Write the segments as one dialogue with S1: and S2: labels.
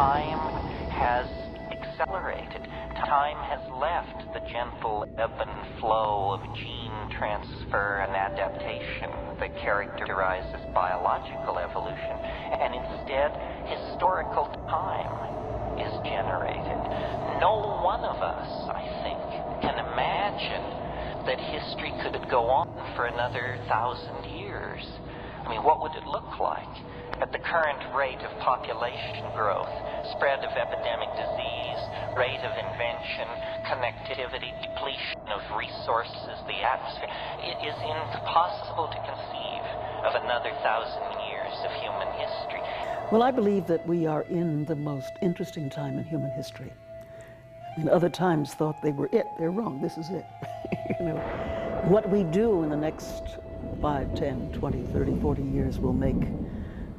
S1: time has accelerated. Time has left the gentle ebb and flow of gene transfer and adaptation that characterizes biological evolution, and instead historical time is generated. No one of us, I think, can imagine that history could go on for another 1,000 years. I mean, what would it look like? At the current rate of population growth, spread of epidemic disease, rate of invention, connectivity, depletion of resources, the atmosphere, it is impossible to conceive of another 1,000 years of human history.
S2: Well, I believe that we are in the most interesting time in human history. And other times thought they were it. They're wrong. This is it. You know, what we do in the next 5, 10, 20, 30, 40 years will make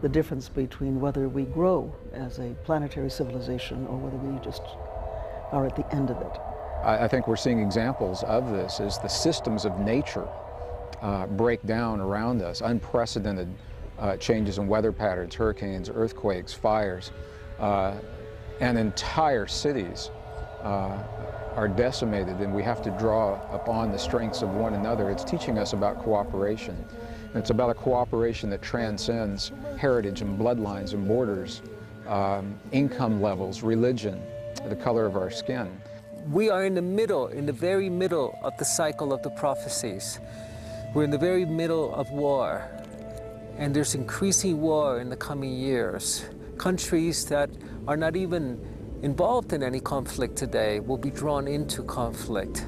S2: the difference between whether we grow as a planetary civilization or whether we just are at the end of it.
S3: I think we're seeing examples of this as the systems of nature break down around us. Unprecedented changes in weather patterns, hurricanes, earthquakes, fires, and entire cities are decimated, and we have to draw upon the strengths of one another. It's teaching us about cooperation. And it's about a cooperation that transcends heritage and bloodlines and borders, income levels, religion, the color of our skin.
S4: We are in the very middle of the cycle of the prophecies. We're in the very middle of war, and there's increasing war in the coming years. Countries that are not even involved in any conflict today will be drawn into conflict.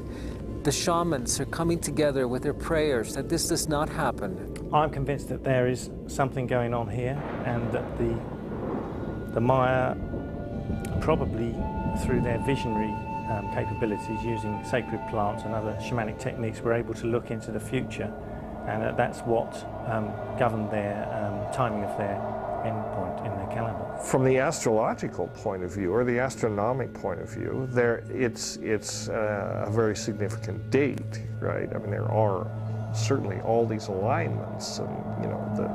S4: The shamans are coming together with their prayers that this does not happen.
S5: I'm convinced that there is something going on here, and that the Maya, probably through their visionary capabilities using sacred plants and other shamanic techniques, were able to look into the future, and that's what governed their timing of their endpoint in their calendar.
S6: From the astrological point of view, or the astronomic point of view, it's a very significant date, right? I mean, there are certainly all these alignments, and you know, the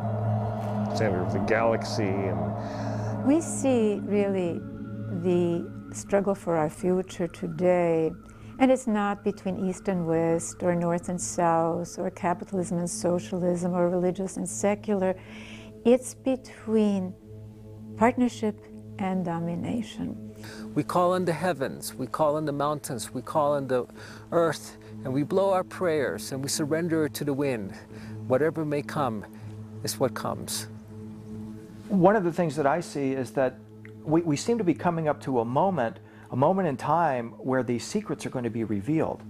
S6: center of the galaxy, and
S7: we see really the struggle for our future today, and it's not between East and West, or North and South, or capitalism and socialism, or religious and secular. It's between partnership and domination.
S4: We call on the heavens, we call on the mountains, we call on the earth, and we blow our prayers, and we surrender it to the wind. Whatever may come is what comes.
S8: One of the things that I see is that we seem to be coming up to a moment in time where these secrets are going to be revealed.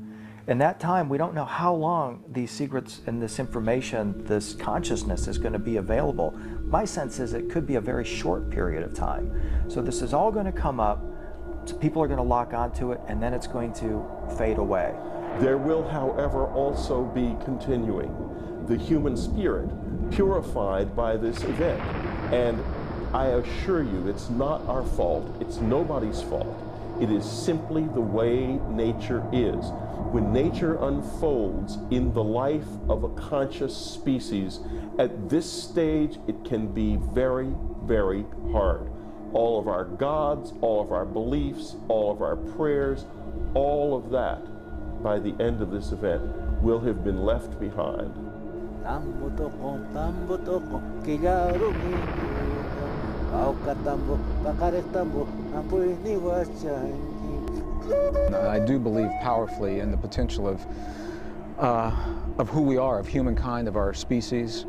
S8: In that time, we don't know how long these secrets and this information, this consciousness is going to be available. My sense is it could be a very short period of time. So this is all going to come up, so people are going to lock onto it, and then it's going to fade away.
S9: There will, however, also be continuing the human spirit purified by this event. And I assure you, it's not our fault, it's nobody's fault. It is simply the way nature is. When nature unfolds in the life of a conscious species, at this stage it can be very, very hard. All of our gods, all of our beliefs, all of our prayers, all of that, by the end of this event, will have been left behind.
S3: I do believe powerfully in the potential of who we are, of humankind, of our species,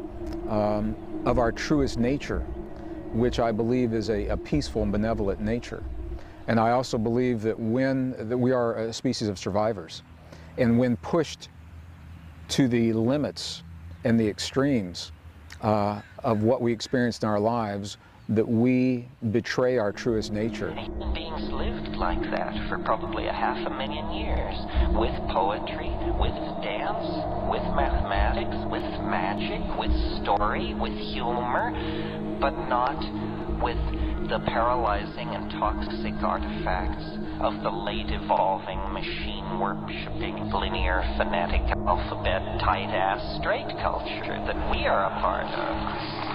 S3: of our truest nature, which I believe is a peaceful and benevolent nature. And I also believe that we are a species of survivors, and when pushed to the limits and the extremes of what we experienced in our lives, that we betray our truest nature.
S1: Human beings lived like that for probably 500,000 years, with poetry, with dance, with mathematics, with magic, with story, with humor, but not with the paralyzing and toxic artifacts of the late evolving, machine-worshipping, linear, phonetic, alphabet, tight-ass, straight culture that we are a part of.